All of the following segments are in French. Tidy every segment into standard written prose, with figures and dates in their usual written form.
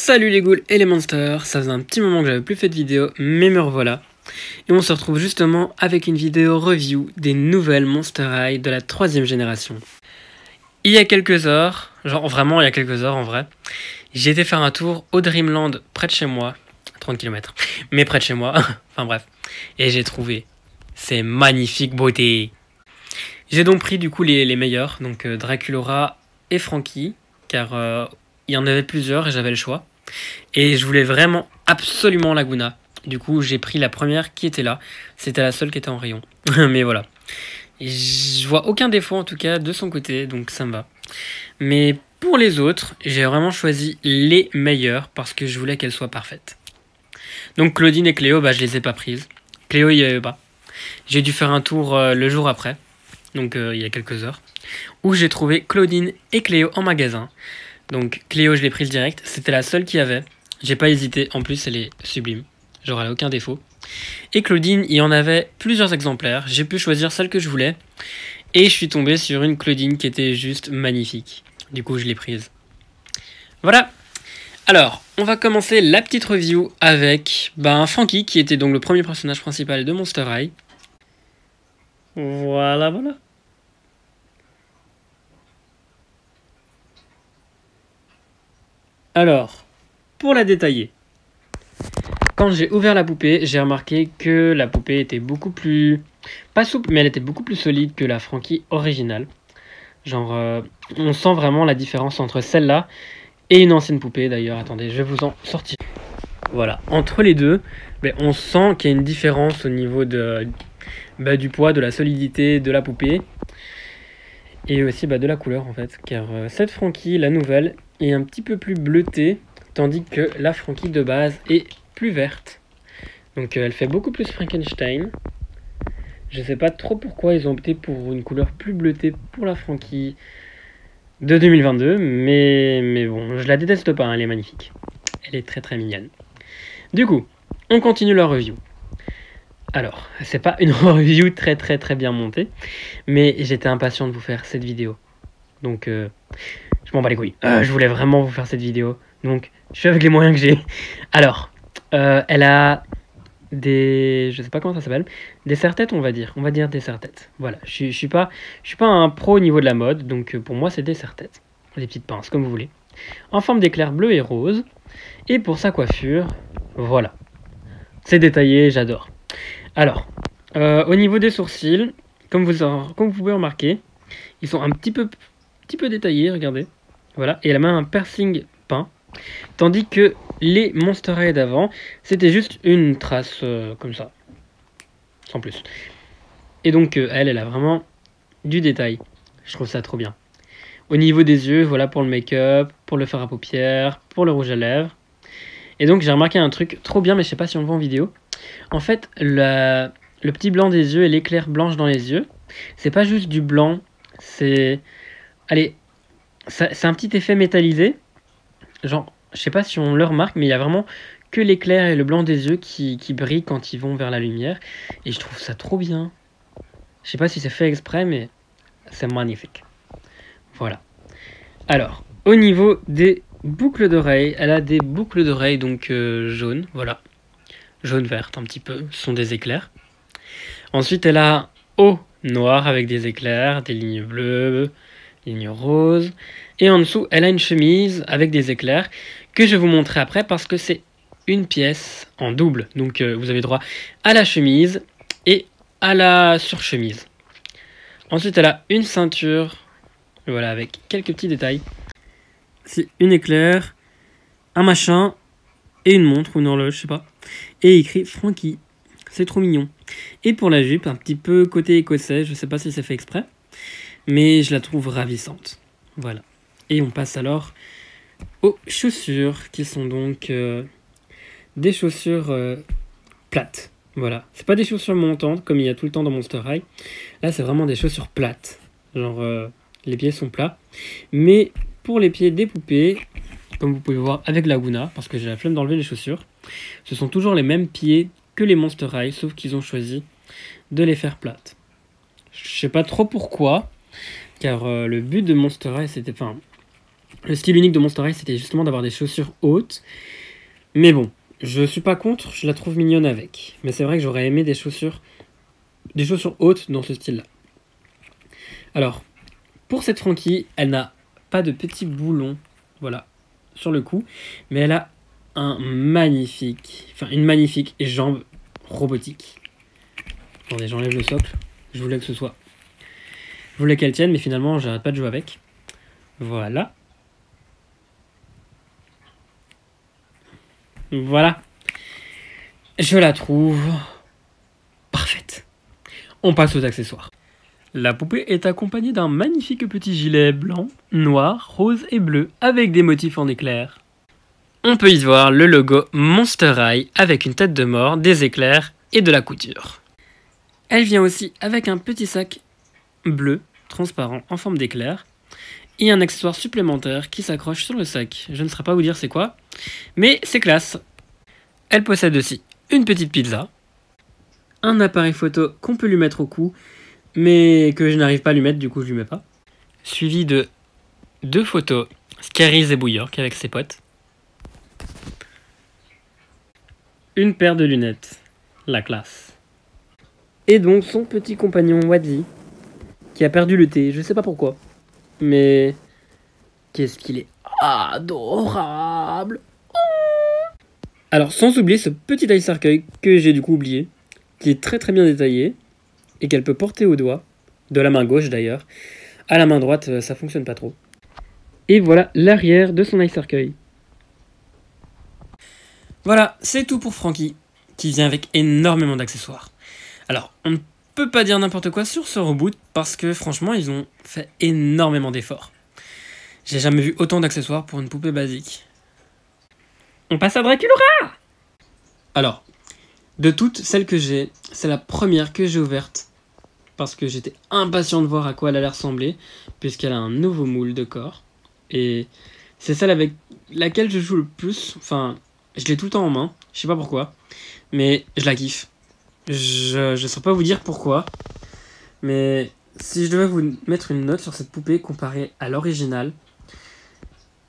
Salut les ghouls et les monsters, ça faisait un petit moment que j'avais plus fait de vidéo, mais me revoilà. Et on se retrouve justement avec une vidéo review des nouvelles Monster High de la 3e génération. Il y a quelques heures, genre vraiment il y a quelques heures en vrai, j'ai été faire un tour au Dreamland près de chez moi, 30 km, mais près de chez moi, enfin bref, et j'ai trouvé ces magnifiques beautés. J'ai donc pris du coup les meilleurs, donc Draculaura et Frankie, car il y en avait plusieurs et j'avais le choix. Et je voulais vraiment absolument Laguna. Du coup, j'ai pris la première qui était là. C'était la seule qui était en rayon. Mais voilà. Et je vois aucun défaut en tout cas de son côté, donc ça me va. Mais pour les autres, j'ai vraiment choisi les meilleures parce que je voulais qu'elles soient parfaites. Donc Claudine et Cléo, je les ai pas prises. Cléo, il n'y avait pas. J'ai dû faire un tour le jour après, donc il y a quelques heures, où j'ai trouvé Claudine et Cléo en magasin. Donc Cléo, je l'ai prise direct, c'était la seule qu'il y avait. J'ai pas hésité, en plus elle est sublime, genre elle a aucun défaut. Et Claudine, il y en avait plusieurs exemplaires, j'ai pu choisir celle que je voulais. Et je suis tombé sur une Claudine qui était juste magnifique. Du coup je l'ai prise. Voilà. Alors, on va commencer la petite review avec Frankie, qui était donc le premier personnage principal de Monster High. Voilà. Alors, pour la détailler, quand j'ai ouvert la poupée, j'ai remarqué que la poupée était beaucoup plus... pas souple, mais elle était beaucoup plus solide que la Frankie originale. Genre, on sent vraiment la différence entre celle-là et une ancienne poupée d'ailleurs. Attendez, je vais vous en sortir. Voilà, entre les deux, on sent qu'il y a une différence au niveau de, du poids, de la solidité de la poupée. Et aussi de la couleur en fait, car cette Frankie, la nouvelle, est un petit peu plus bleutée, tandis que la Frankie de base est plus verte. Donc elle fait beaucoup plus Frankenstein. Je sais pas trop pourquoi ils ont opté pour une couleur plus bleutée pour la Frankie de 2022, mais bon, je la déteste pas, elle est magnifique. Elle est très très mignonne. Du coup, on continue la review. Alors, c'est pas une review très bien montée, mais j'étais impatient de vous faire cette vidéo. Donc, je m'en bats les couilles. Je voulais vraiment vous faire cette vidéo. Donc, je suis avec les moyens que j'ai. Alors, elle a des... Je sais pas comment ça s'appelle. Des serre-têtes, on va dire. On va dire des serre-têtes. Voilà, je suis pas un pro au niveau de la mode. Donc, pour moi, c'est des serre-têtes. Des petites pinces, comme vous voulez. En forme d'éclair bleu et rose. Et pour sa coiffure, voilà. C'est détaillé, j'adore. Alors, au niveau des sourcils, comme vous pouvez remarquer, ils sont un petit peu détaillés, regardez. Voilà, et elle a même un piercing peint. Tandis que les Monster High d'avant, c'était juste une trace comme ça. Sans plus. Et donc, elle a vraiment du détail. Je trouve ça trop bien. Au niveau des yeux, voilà pour le make-up, pour le fard à paupières, pour le rouge à lèvres. Et donc, j'ai remarqué un truc trop bien, mais je sais pas si on le voit en vidéo. En fait, le petit blanc des yeux et l'éclair blanche dans les yeux, c'est pas juste du blanc, c'est... Allez, c'est un petit effet métallisé. Genre, je sais pas si on le remarque, mais il y a vraiment que l'éclair et le blanc des yeux qui brillent quand ils vont vers la lumière. Et je trouve ça trop bien. Je sais pas si c'est fait exprès, mais c'est magnifique. Voilà. Alors, au niveau des boucles d'oreilles, elle a des boucles d'oreilles donc jaunes, voilà. Jaune-verte un petit peu, ce sont des éclairs. Ensuite, elle a un haut noir avec des éclairs, des lignes bleues, lignes roses. Et en dessous, elle a une chemise avec des éclairs que je vais vous montrer après parce que c'est une pièce en double. Donc, vous avez droit à la chemise et à la surchemise. Ensuite, elle a une ceinture, voilà, avec quelques petits détails. C'est une éclair, un machin et une montre ou une horloge, je sais pas. Et écrit Frankie. C'est trop mignon. Et pour la jupe, un petit peu côté écossais, je sais pas si c'est fait exprès, mais je la trouve ravissante. Voilà. Et on passe alors aux chaussures, qui sont donc des chaussures plates. Voilà. C'est pas des chaussures montantes, comme il y a tout le temps dans Monster High. Là, c'est vraiment des chaussures plates. Genre, les pieds sont plats. Mais pour les pieds des poupées, comme vous pouvez voir avec Laguna, parce que j'ai la flemme d'enlever les chaussures, ce sont toujours les mêmes pieds que les Monster High, sauf qu'ils ont choisi de les faire plates. Je sais pas trop pourquoi, car le but de Monster High, c'était... Enfin, le style unique de Monster High, c'était justement d'avoir des chaussures hautes. Mais bon, je suis pas contre, je la trouve mignonne avec. Mais c'est vrai que j'aurais aimé des chaussures hautes dans ce style-là. Alors, pour cette Frankie, elle n'a pas de petits boulons, voilà, sur le cou, mais elle a une magnifique jambe robotique. Attendez, j'enlève le socle. Je voulais qu'elle tienne, mais finalement, j'arrête pas de jouer avec. Voilà. Voilà. Je la trouve parfaite. On passe aux accessoires. La poupée est accompagnée d'un magnifique petit gilet blanc, noir, rose et bleu avec des motifs en éclairs. On peut y voir le logo Monster High avec une tête de mort, des éclairs et de la couture. Elle vient aussi avec un petit sac bleu, transparent, en forme d'éclair, et un accessoire supplémentaire qui s'accroche sur le sac. Je ne saurais pas vous dire c'est quoi, mais c'est classe. Elle possède aussi une petite pizza, un appareil photo qu'on peut lui mettre au cou, mais que je n'arrive pas à lui mettre, du coup je lui mets pas. Suivi de 2 photos Scaries et Bouillork avec ses potes. Une paire de lunettes, la classe. Et donc son petit compagnon Wadzi, qui a perdu le thé, je sais pas pourquoi. Mais qu'est-ce qu'il est adorable. Alors sans oublier ce petit ice cercueil que j'ai du coup oublié, qui est très bien détaillé, et qu'elle peut porter au doigt, de la main gauche d'ailleurs. À la main droite, ça fonctionne pas trop. Et voilà l'arrière de son ice cercueil. Voilà, c'est tout pour Frankie, qui vient avec énormément d'accessoires. Alors, on ne peut pas dire n'importe quoi sur ce reboot, parce que franchement, ils ont fait énormément d'efforts. J'ai jamais vu autant d'accessoires pour une poupée basique. On passe à Draculaura! Alors, de toutes celles que j'ai, c'est la première que j'ai ouverte, parce que j'étais impatient de voir à quoi elle allait ressembler, puisqu'elle a un nouveau moule de corps. Et c'est celle avec laquelle je joue le plus, enfin... Je l'ai tout le temps en main, je sais pas pourquoi, mais je la kiffe. Je saurais pas vous dire pourquoi, mais si je devais vous mettre une note sur cette poupée comparée à l'original,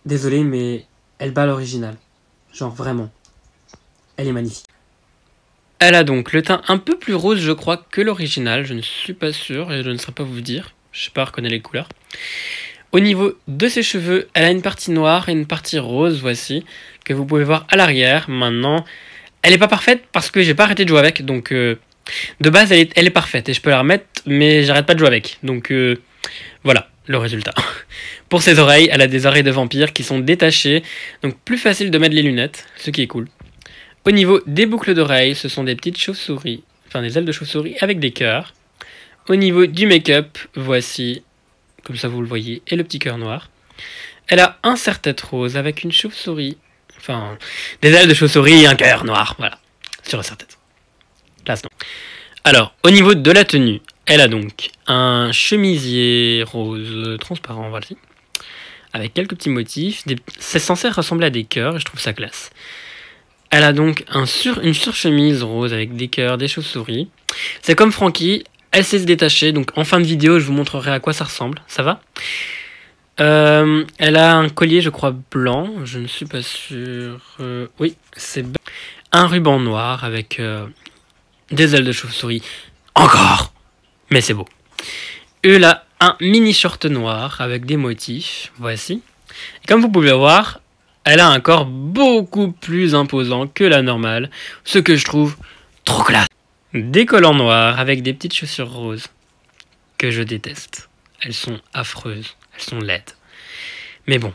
Désolé, mais elle bat l'original. Genre vraiment. Elle est magnifique. Elle a donc le teint un peu plus rose, je crois, que l'original. Je ne suis pas sûr et je ne saurais pas vous dire. Je sais pas reconnaître les couleurs. Au niveau de ses cheveux, elle a une partie noire et une partie rose, voici, que vous pouvez voir à l'arrière. Maintenant, elle n'est pas parfaite parce que j'ai pas arrêté de jouer avec. Donc, de base, elle est parfaite et je peux la remettre, mais j'arrête pas de jouer avec. Donc, voilà le résultat. Pour ses oreilles, elle a des oreilles de vampire qui sont détachées, donc plus facile de mettre les lunettes, ce qui est cool. Au niveau des boucles d'oreilles, ce sont des petites chauves-souris, enfin des ailes de chauve-souris avec des cœurs. Au niveau du make-up, voici, comme ça vous le voyez, et le petit cœur noir. Elle a un serre-tête rose avec une chauve-souris, enfin des ailes de chauve-souris et un cœur noir, voilà, sur le serre-tête. Classe, non. Alors, au niveau de la tenue, elle a donc un chemisier rose transparent, voilà, avec quelques petits motifs. C'est censé ressembler à des cœurs et je trouve ça classe. Elle a donc une surchemise rose avec des cœurs, des chauves-souris. C'est comme Frankie, elle sait se détacher, donc en fin de vidéo je vous montrerai à quoi ça ressemble, ça va. Elle a un collier, je crois, blanc, je ne suis pas sûr. Oui, c'est un ruban noir avec des ailes de chauve-souris. Encore! Mais c'est beau. Elle a un mini short noir avec des motifs, voici. Et comme vous pouvez le voir, elle a un corps beaucoup plus imposant que la normale, ce que je trouve trop classe. Des collants noirs avec des petites chaussures roses, que je déteste. Elles sont affreuses, elles sont laides. Mais bon.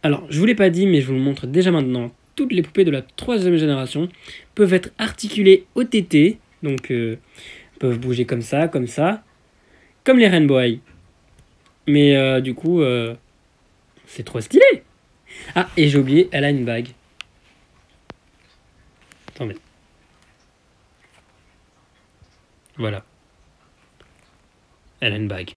Alors, je vous l'ai pas dit, mais je vous le montre déjà maintenant. Toutes les poupées de la 3e génération peuvent être articulées au tété, donc peuvent bouger comme ça, comme les Rainbow High. Mais du coup, c'est trop stylé. Ah, et j'ai oublié, elle a une bague. Attendez. Voilà. Elle a une bague.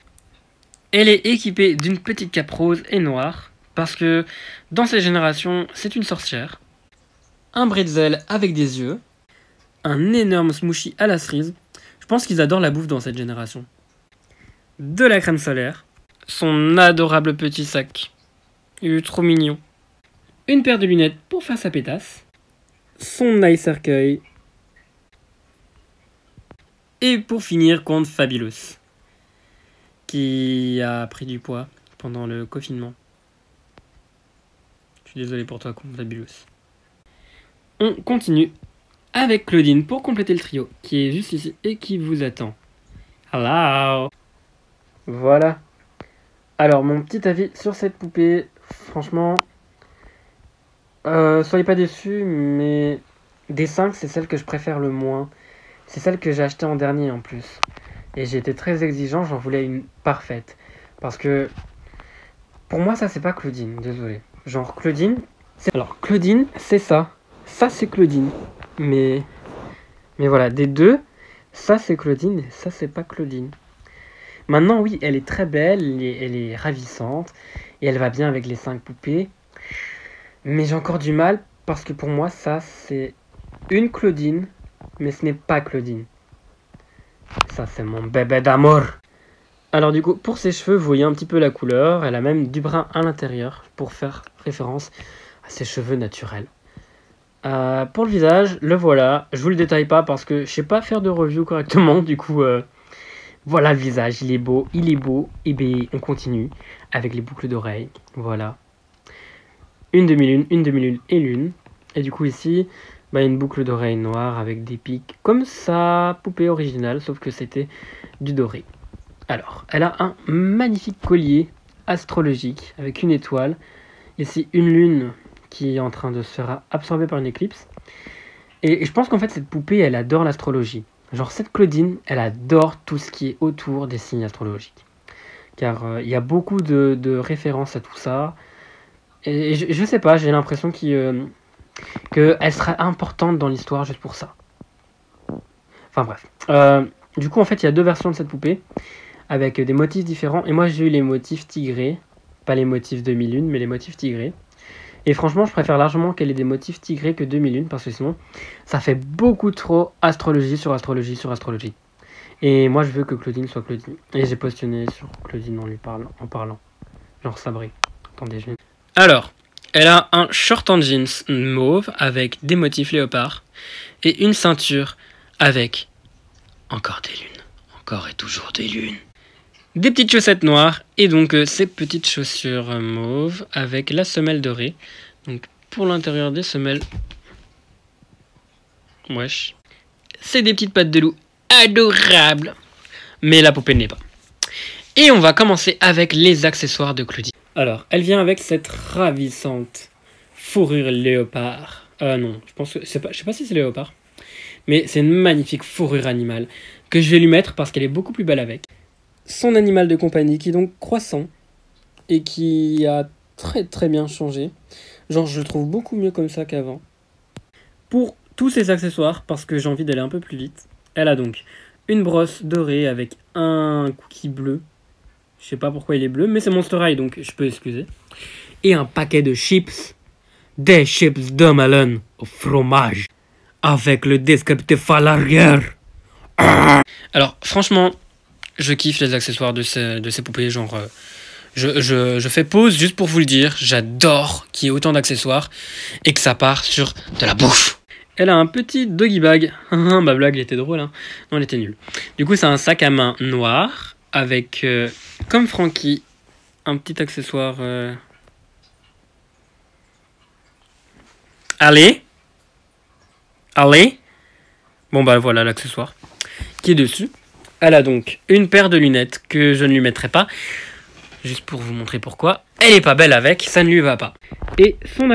Elle est équipée d'une petite cape rose et noire, parce que dans ces générations, c'est une sorcière. Un bretzel avec des yeux. Un énorme smoothie à la cerise. Je pense qu'ils adorent la bouffe dans cette génération. De la crème solaire. Son adorable petit sac. Il est trop mignon. Une paire de lunettes pour faire sa pétasse. Son eye cercueil. Et pour finir, compte Fabulous, qui a pris du poids pendant le confinement. Je suis désolé pour toi, compte Fabulous. On continue avec Claudine pour compléter le trio, qui est juste ici et qui vous attend. Hello! Voilà. Alors, mon petit avis sur cette poupée, franchement, soyez pas déçus, mais des 5, c'est celle que je préfère le moins. C'est celle que j'ai achetée en dernier en plus. Et j'ai été très exigeant, j'en voulais une parfaite. Parce que, pour moi, ça c'est pas Claudine, désolé. Genre, Claudine, alors Claudine, c'est ça. Ça c'est Claudine. Mais voilà, des deux, ça c'est Claudine et ça c'est pas Claudine. Maintenant, oui, elle est très belle, elle est ravissante. Et elle va bien avec les 5 poupées. Mais j'ai encore du mal parce que pour moi, ça c'est une Claudine. Mais ce n'est pas Claudine. Ça, c'est mon bébé d'amour. Alors du coup, pour ses cheveux, vous voyez un petit peu la couleur. Elle a même du brun à l'intérieur pour faire référence à ses cheveux naturels. Pour le visage, le voilà. Je vous le détaille pas parce que je sais pas faire de review correctement. Du coup, voilà le visage. Il est beau, il est beau. Et bien, on continue avec les boucles d'oreilles. Voilà. Une demi-lune et lune. Et du coup ici... une boucle d'oreille noire avec des pics comme sa poupée originale, sauf que c'était du doré. Alors, elle a un magnifique collier astrologique avec une étoile. Ici, une lune qui est en train de se faire absorber par une éclipse. Et je pense qu'en fait, cette poupée, elle adore l'astrologie. Genre, cette Claudine, elle adore tout ce qui est autour des signes astrologiques. Car il y a beaucoup de références à tout ça. Et je sais pas, j'ai l'impression qu'elle sera importante dans l'histoire juste pour ça. Enfin bref. Du coup, en fait, il y a 2 versions de cette poupée, avec des motifs différents. Et moi, j'ai eu les motifs tigrés. Pas les motifs demi-lune, mais les motifs tigrés. Et franchement, je préfère largement qu'elle ait des motifs tigrés que demi-lune, parce que sinon, ça fait beaucoup trop astrologie sur astrologie sur astrologie. Et moi, je veux que Claudine soit Claudine. Et j'ai positionné sur Claudine en parlant. Genre sabré. Attendez, je... Alors, elle a un short en jeans mauve avec des motifs léopard et une ceinture avec encore des lunes. Encore et toujours des lunes. Des petites chaussettes noires et donc ces petites chaussures mauves avec la semelle dorée. Donc pour l'intérieur des semelles, wesh, c'est des petites pattes de loup adorables. Mais la poupée n'est pas. Et on va commencer avec les accessoires de Claudie. Alors, elle vient avec cette ravissante fourrure léopard. Non, je pense que je sais pas si c'est léopard. Mais c'est une magnifique fourrure animale que je vais lui mettre parce qu'elle est beaucoup plus belle avec. Son animal de compagnie qui est donc croissant et qui a très bien changé. Genre, je le trouve beaucoup mieux comme ça qu'avant. Pour tous ses accessoires, parce que j'ai envie d'aller un peu plus vite, elle a donc une brosse dorée avec un cookie bleu. Je sais pas pourquoi il est bleu, mais c'est Monster High, donc je peux excuser. Et un paquet de chips. Des chips de melon au fromage. Avec le descriptif à l'arrière. Alors, franchement, je kiffe les accessoires de ces poupées. Genre, je fais pause juste pour vous le dire. J'adore qu'il y ait autant d'accessoires et que ça part sur de la bouffe. Elle a un petit doggy bag. Ma blague, elle était drôle, hein. Non, elle était nulle. Du coup, c'est un sac à main noir avec, comme Frankie, un petit accessoire. Allez. Bon, bah voilà l'accessoire qui est dessus. Elle a donc une paire de lunettes que je ne lui mettrai pas. Juste pour vous montrer pourquoi. Elle est pas belle avec, ça ne lui va pas. Et son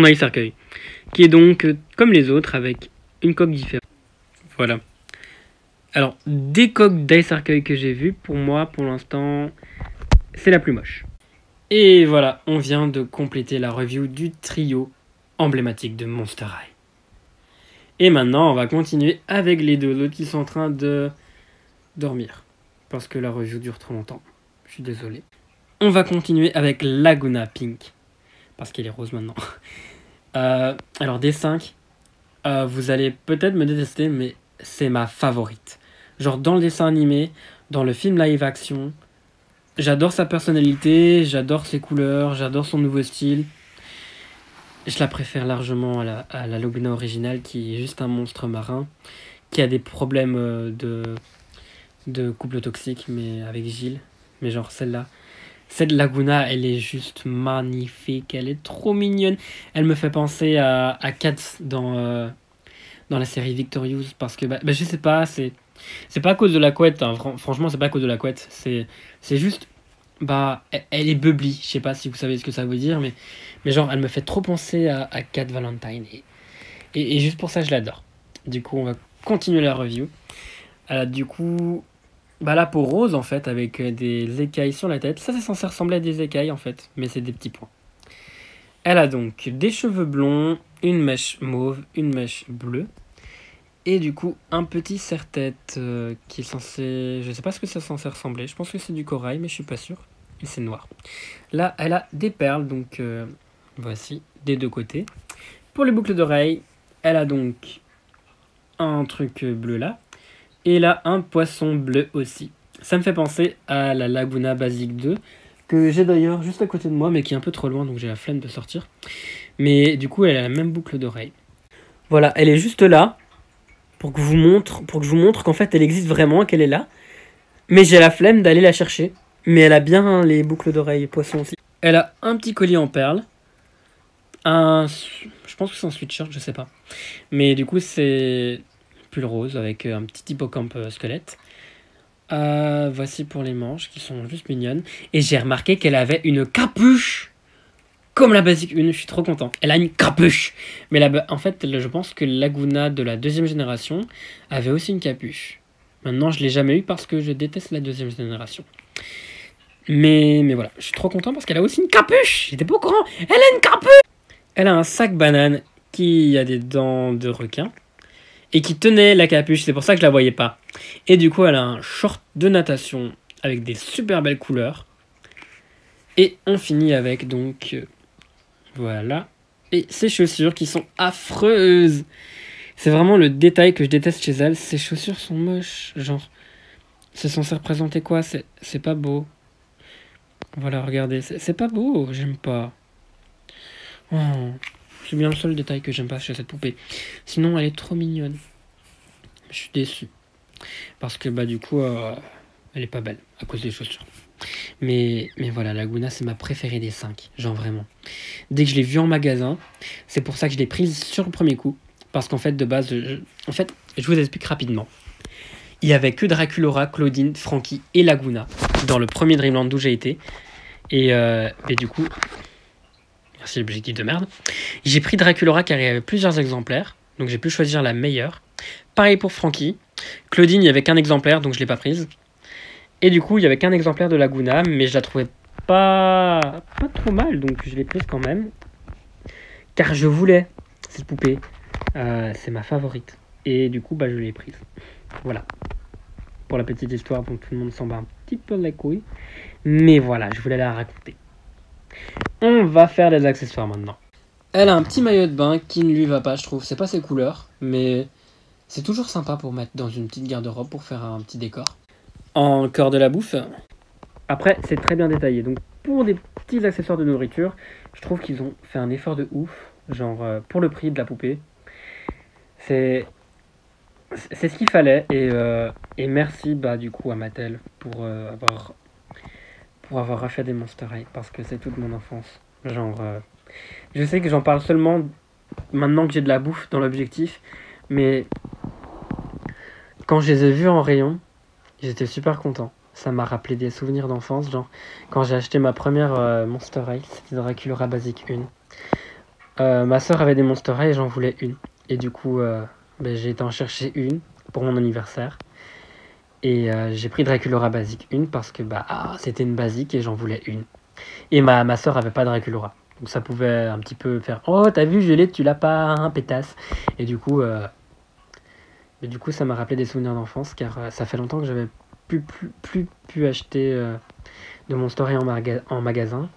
eye cercueil, qui est donc comme les autres avec une coque différente. Voilà. Alors, des coques d'eye cercueil que j'ai vues, pour moi, pour l'instant, c'est la plus moche. Et voilà, on vient de compléter la review du trio emblématique de Monster High. Et maintenant, on va continuer avec les deux autres qui sont en train de dormir. Parce que la review dure trop longtemps. Je suis désolé. On va continuer avec Laguna Pink. Parce qu'elle est rose maintenant. Alors, des 5, vous allez peut-être me détester, mais c'est ma favorite. Genre, dans le dessin animé, dans le film live action, j'adore sa personnalité, j'adore ses couleurs, j'adore son nouveau style. Je la préfère largement à la Laguna originale, qui est juste un monstre marin, qui a des problèmes de couple toxique, mais avec Gilles. Mais genre celle-là, cette Laguna, elle est juste magnifique, elle est trop mignonne. Elle me fait penser à Kat dans la série Victorious, parce que je sais pas, c'est pas à cause de la couette, hein. Franchement c'est pas à cause de la couette, c'est juste, elle est bubbly, je sais pas si vous savez ce que ça veut dire, mais genre elle me fait trop penser à Kat Valentine, et juste pour ça je l'adore. Du coup on va continuer la review. Elle a du coup la peau rose en fait, avec des écailles sur la tête. Ça c'est censé ressembler à des écailles en fait, mais c'est des petits points. Elle a donc des cheveux blonds, une mèche mauve, une mèche bleue, et du coup un petit serre-tête qui est censé... Je sais pas ce que c'est censé ressembler, je pense que c'est du corail, mais je suis pas sûr. Et c'est noir. Là elle a des perles, donc voici, des deux côtés. Pour les boucles d'oreilles, elle a donc un truc bleu là, et là un poisson bleu aussi. Ça me fait penser à la Laguna Basic 2, que j'ai d'ailleurs juste à côté de moi, mais qui est un peu trop loin, donc j'ai la flemme de sortir. Mais du coup elle a la même boucle d'oreille. Voilà, elle est juste là, pour que je vous montre qu'en fait elle existe vraiment, qu'elle est là. Mais j'ai la flemme d'aller la chercher. Mais elle a bien les boucles d'oreilles poisson aussi. Elle a un petit collier en perles. Je pense que c'est un sweatshirt, je sais pas. Mais du coup c'est pull rose avec un petit hippocampe squelette. Voici pour les manches qui sont juste mignonnes. Et j'ai remarqué qu'elle avait une capuche comme la Basic 1, je suis trop content. Elle a une capuche. Mais en fait, je pense que Laguna de la deuxième génération avait aussi une capuche. Maintenant, je ne l'ai jamais eu parce que je déteste la deuxième génération. Mais voilà, je suis trop content parce qu'elle a aussi une capuche. J'étais pas au courant. Elle a une capuche. Elle a un sac banane qui a des dents de requin et qui tenait la capuche. C'est pour ça que je la voyais pas. Et du coup, elle a un short de natation avec des super belles couleurs. Et on finit avec donc... voilà. Et ces chaussures qui sont affreuses. C'est vraiment le détail que je déteste chez elle. Ces chaussures sont moches. Genre, c'est censé représenter quoi? C'est pas beau. Voilà, regardez, c'est pas beau, j'aime pas. Oh, c'est bien le seul détail que j'aime pas chez cette poupée. Sinon, elle est trop mignonne. Je suis déçu. Parce que, bah, du coup, elle est pas belle à cause des chaussures. Mais voilà, Laguna, c'est ma préférée des 5. Genre vraiment. Dès que je l'ai vue en magasin, c'est pour ça que je l'ai prise sur le premier coup. Parce qu'en fait, de base, je vous explique rapidement. Il y avait que Draculaura, Claudine, Frankie et Laguna dans le premier Dreamland d'où j'ai été. Et du coup, merci l'objectif de merde. J'ai pris Draculaura car il y avait plusieurs exemplaires. Donc j'ai pu choisir la meilleure. Pareil pour Frankie. Claudine, il n'y avait qu'un exemplaire, donc je ne l'ai pas prise. Et du coup, il n'y avait qu'un exemplaire de Laguna, mais je la trouvais pas trop mal, donc je l'ai prise quand même. Car je voulais cette poupée. C'est ma favorite. Et du coup, bah, je l'ai prise. Voilà. Pour la petite histoire dont tout le monde s'en bat un petit peu les couilles. Mais voilà, je voulais la raconter. On va faire les accessoires maintenant. Elle a un petit maillot de bain qui ne lui va pas, je trouve. C'est pas ses couleurs, mais c'est toujours sympa pour mettre dans une petite garde-robe pour faire un petit décor. En cœur de la bouffe. Après, c'est très bien détaillé. Donc, pour des petits accessoires de nourriture, je trouve qu'ils ont fait un effort de ouf. Genre, pour le prix de la poupée. C'est ce qu'il fallait. Et merci, bah, du coup, à Mattel pour avoir rachat des Monster High. Parce que c'est toute mon enfance. Genre, je sais que j'en parle seulement maintenant que j'ai de la bouffe dans l'objectif. Mais quand je les ai vus en rayon, j'étais super content. Ça m'a rappelé des souvenirs d'enfance, genre quand j'ai acheté ma première Monster High, c'était Draculaura Basic 1. Ma soeur avait des Monster High et j'en voulais une. Et du coup, j'ai été en chercher une pour mon anniversaire. Et j'ai pris Draculaura Basic 1 parce que c'était une basique et j'en voulais une. Et ma soeur avait pas Draculaura. Donc ça pouvait un petit peu faire « Oh, t'as vu, je l'ai, tu l'as pas, hein, pétasse !» Et du coup, ça m'a rappelé des souvenirs d'enfance car ça fait longtemps que j'avais plus pu acheter de Monster High en magasin.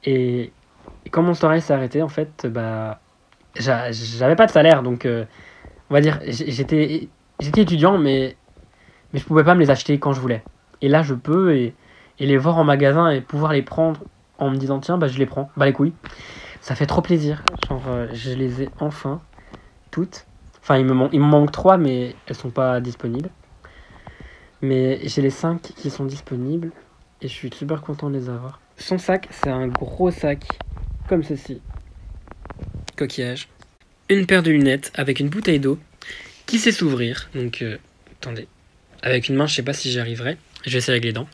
Et quand Monster High s'est arrêté, en fait, j'avais pas de salaire, donc on va dire, j'étais étudiant, mais je pouvais pas me les acheter quand je voulais. Et là, je peux, et les voir en magasin et pouvoir les prendre en me disant, tiens, je les prends, les couilles. Ça fait trop plaisir. Genre, je les ai enfin, toutes. Enfin, il me manque 3, mais elles sont pas disponibles. Mais j'ai les 5 qui sont disponibles et je suis super content de les avoir. Son sac, c'est un gros sac comme ceci. Coquillage. Une paire de lunettes avec une bouteille d'eau qui sait s'ouvrir. Donc, attendez. Avec une main, je sais pas si j'y arriverai. Je vais essayer avec les dents.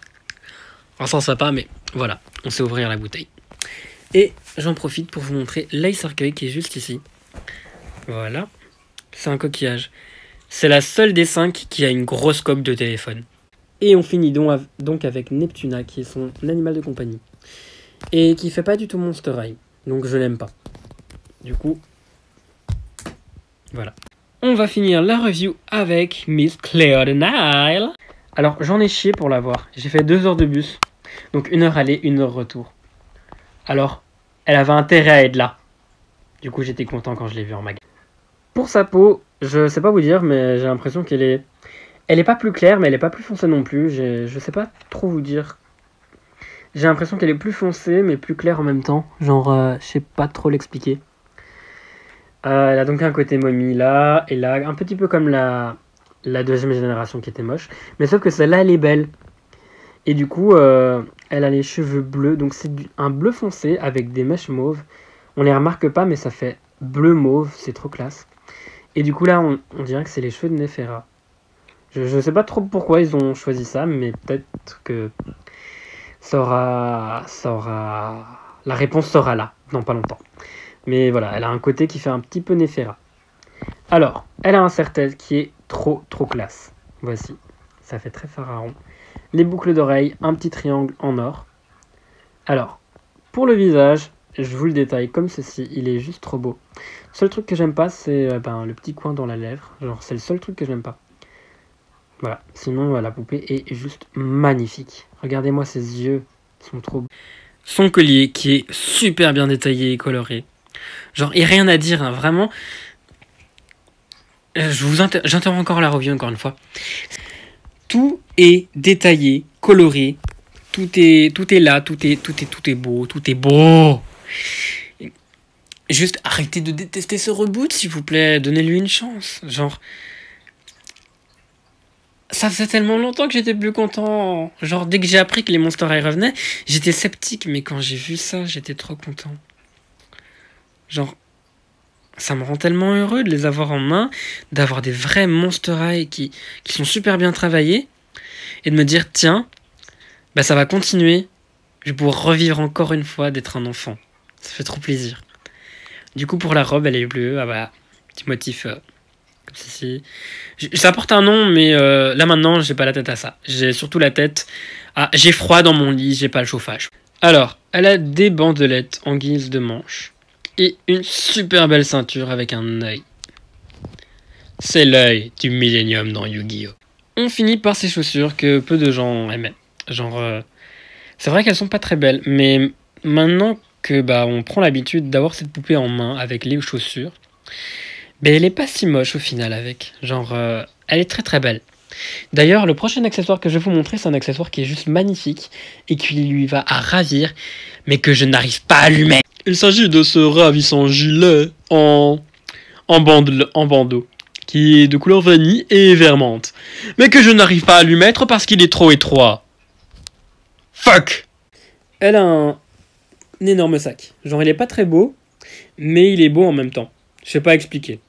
Alors, ça va pas, mais voilà. On sait ouvrir la bouteille. Et j'en profite pour vous montrer l'œil cercueil qui est juste ici. Voilà. C'est un coquillage. C'est la seule des 5 qui a une grosse coque de téléphone. Et on finit donc avec Neptuna, qui est son animal de compagnie. Et qui fait pas du tout Monster High. Donc je l'aime pas. Du coup, voilà. On va finir la review avec Miss Cleo de Nile. Alors j'en ai chié pour l'avoir. J'ai fait 2 heures de bus. Donc 1 heure aller, 1 heure retour. Alors, elle avait intérêt à être là. Du coup, j'étais content quand je l'ai vue en magasin. Pour sa peau, je sais pas vous dire, mais j'ai l'impression qu'elle est... Elle est pas plus claire, mais elle est pas plus foncée non plus. Je sais pas trop vous dire. J'ai l'impression qu'elle est plus foncée, mais plus claire en même temps. Genre, je sais pas trop l'expliquer. Elle a donc un côté momie là, et là, un petit peu comme la deuxième génération qui était moche. Mais sauf que celle-là, elle est belle. Et du coup, elle a les cheveux bleus. Donc c'est un bleu foncé avec des mèches mauves. On les remarque pas, mais ça fait bleu mauve. C'est trop classe. Et du coup, là, on dirait que c'est les cheveux de Nefera. Je sais pas trop pourquoi ils ont choisi ça, mais peut-être que la réponse sera là, dans pas longtemps. Mais voilà, elle a un côté qui fait un petit peu Nefera. Alors, elle a un serre-tête qui est trop classe. Voici, ça fait très pharaon. Les boucles d'oreilles, un petit triangle en or. Alors, pour le visage, je vous le détaille comme ceci, il est juste trop beau. Le seul truc que j'aime pas, c'est le petit coin dans la lèvre. Genre, c'est le seul truc que j'aime pas. Voilà, sinon la poupée est juste magnifique. Regardez-moi ses yeux, ils sont trop beaux. Son collier qui est super bien détaillé et coloré. Genre, il n'y a rien à dire, hein, vraiment. J'interromps encore la review encore une fois. Tout est détaillé, coloré, tout est là, tout est beau, tout est beau. Juste arrêtez de détester ce reboot, s'il vous plaît. Donnez-lui une chance. Genre, ça faisait tellement longtemps que j'étais plus content. Genre, dès que j'ai appris que les Monster High revenaient, j'étais sceptique. Mais quand j'ai vu ça, j'étais trop content. Genre, ça me rend tellement heureux de les avoir en main, d'avoir des vrais Monster High qui sont super bien travaillés. Et de me dire, tiens, bah ça va continuer. Je vais pouvoir revivre encore une fois d'être un enfant. Ça fait trop plaisir. Du coup, pour la robe, elle est bleue. Ah bah, petit motif comme ceci. Ça porte un nom, mais là maintenant, j'ai pas la tête à ça. J'ai surtout la tête à j'ai froid dans mon lit, j'ai pas le chauffage. Alors, elle a des bandelettes en guise de manche. Et une super belle ceinture avec un œil. C'est l'œil du Millennium dans Yu-Gi-Oh! On finit par ces chaussures que peu de gens aimaient. Genre, c'est vrai qu'elles sont pas très belles, mais maintenant que on prend l'habitude d'avoir cette poupée en main avec les chaussures, elle est pas si moche au final avec. Genre, elle est très très belle. D'ailleurs, le prochain accessoire que je vais vous montrer, c'est un accessoire qui est juste magnifique et qui lui va à ravir, mais que je n'arrive pas à lui mettre. Il s'agit de ce ravissant gilet en bandeau, qui est de couleur vanille et vermente, mais que je n'arrive pas à lui mettre parce qu'il est trop étroit. Fuck! Elle a un énorme sac. Genre, il est pas très beau, mais il est beau en même temps. Je sais pas expliquer.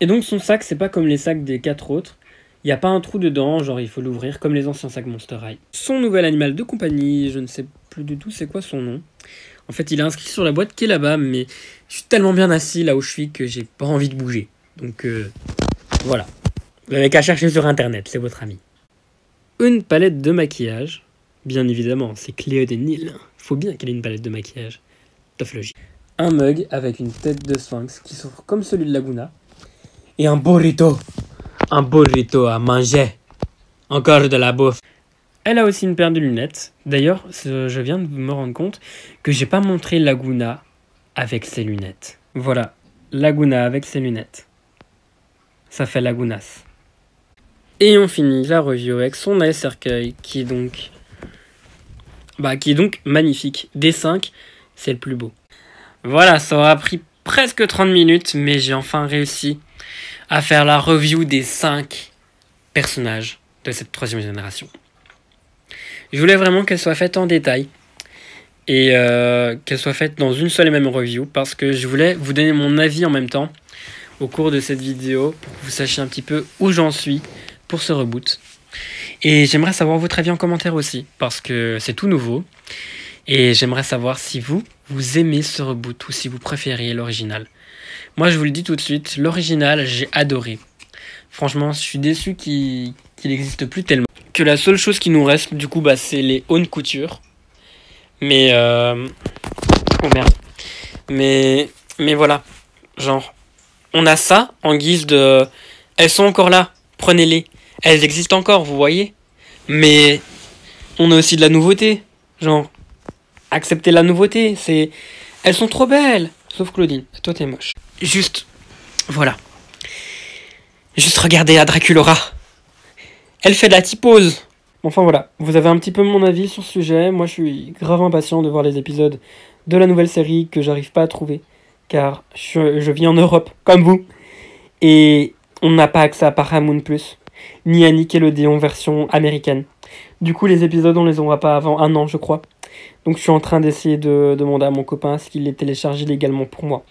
Et donc, son sac, c'est pas comme les sacs des 4 autres. Il n'y a pas un trou dedans, genre il faut l'ouvrir comme les anciens sacs Monster High. Son nouvel animal de compagnie, je ne sais plus du tout c'est quoi son nom. En fait, il est inscrit sur la boîte qui est là-bas, mais je suis tellement bien assis là où je suis que j'ai pas envie de bouger. Donc voilà. Vous n'avez qu'à chercher sur internet, c'est votre ami. Une palette de maquillage. Bien évidemment, c'est Cléo des Nils. Faut bien qu'elle ait une palette de maquillage. Tophologie. Un mug avec une tête de sphinx qui s'ouvre comme celui de Laguna. Et un burrito. Un burrito à manger. Encore de la bouffe. Elle a aussi une paire de lunettes. D'ailleurs, je viens de me rendre compte que j'ai pas montré Laguna avec ses lunettes. Voilà, Laguna avec ses lunettes. Ça fait Lagunas. Et on finit la review avec son œil cercueil qui est donc magnifique. Des 5, c'est le plus beau. Voilà, ça aura pris presque 30 minutes, mais j'ai enfin réussi à faire la review des 5 personnages de cette 3e génération. Je voulais vraiment qu'elle soit faite en détail et qu'elle soit faite dans une seule et même review parce que je voulais vous donner mon avis en même temps au cours de cette vidéo pour que vous sachiez un petit peu où j'en suis pour ce reboot. Et j'aimerais savoir votre avis en commentaire aussi parce que c'est tout nouveau et j'aimerais savoir si vous aimez ce reboot ou si vous préférez l'original. Moi je vous le dis tout de suite, l'original j'ai adoré. Franchement je suis déçu qu'il n'existe plus tellement. Que la seule chose qui nous reste du coup c'est les hautes coutures. Mais oh merde. Mais voilà. Genre on a ça en guise de elles sont encore là, prenez-les. Elles existent encore, vous voyez. Mais on a aussi de la nouveauté. Genre acceptez la nouveauté, elles sont trop belles. Sauf Claudine, toi t'es moche. Juste voilà. Juste regardez la Draculora. Elle fait de la typose. Enfin voilà, vous avez un petit peu mon avis sur ce sujet. Moi je suis grave impatient de voir les épisodes de la nouvelle série que j'arrive pas à trouver. Car je vis en Europe, comme vous. Et on n'a pas accès à Paramount+, ni à Nickelodeon version américaine. Du coup les épisodes on les aura pas avant 1 an je crois. Donc je suis en train d'essayer de demander à mon copain s'il les télécharge légalement pour moi.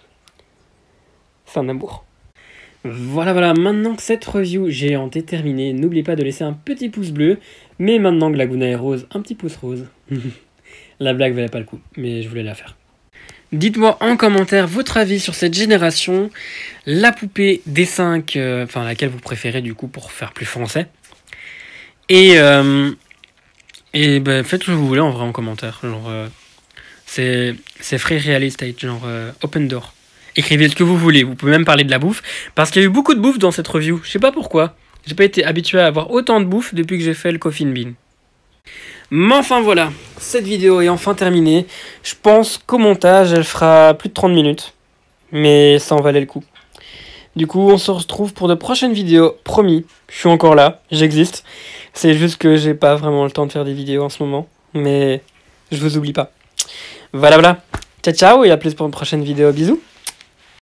C'est un amour. Voilà, maintenant que cette review géante est terminée, n'oubliez pas de laisser un petit pouce bleu, mais maintenant que Laguna est rose, un petit pouce rose. La blague valait pas le coup, mais je voulais la faire. Dites-moi en commentaire votre avis sur cette génération, la poupée des 5, laquelle vous préférez du coup pour faire plus français. Et faites ce que vous voulez en vrai en commentaire, genre c'est free real estate, genre open door. Écrivez ce que vous voulez, vous pouvez même parler de la bouffe, parce qu'il y a eu beaucoup de bouffe dans cette review, je sais pas pourquoi. J'ai pas été habitué à avoir autant de bouffe depuis que j'ai fait le Coffin Bean. Mais enfin voilà, cette vidéo est enfin terminée. Je pense qu'au montage, elle fera plus de 30 minutes. Mais ça en valait le coup. Du coup, on se retrouve pour de prochaines vidéos, promis. Je suis encore là, j'existe. C'est juste que j'ai pas vraiment le temps de faire des vidéos en ce moment. mais je vous oublie pas. Voilà, voilà. Ciao, ciao, et à plus pour une prochaine vidéo. Bisous.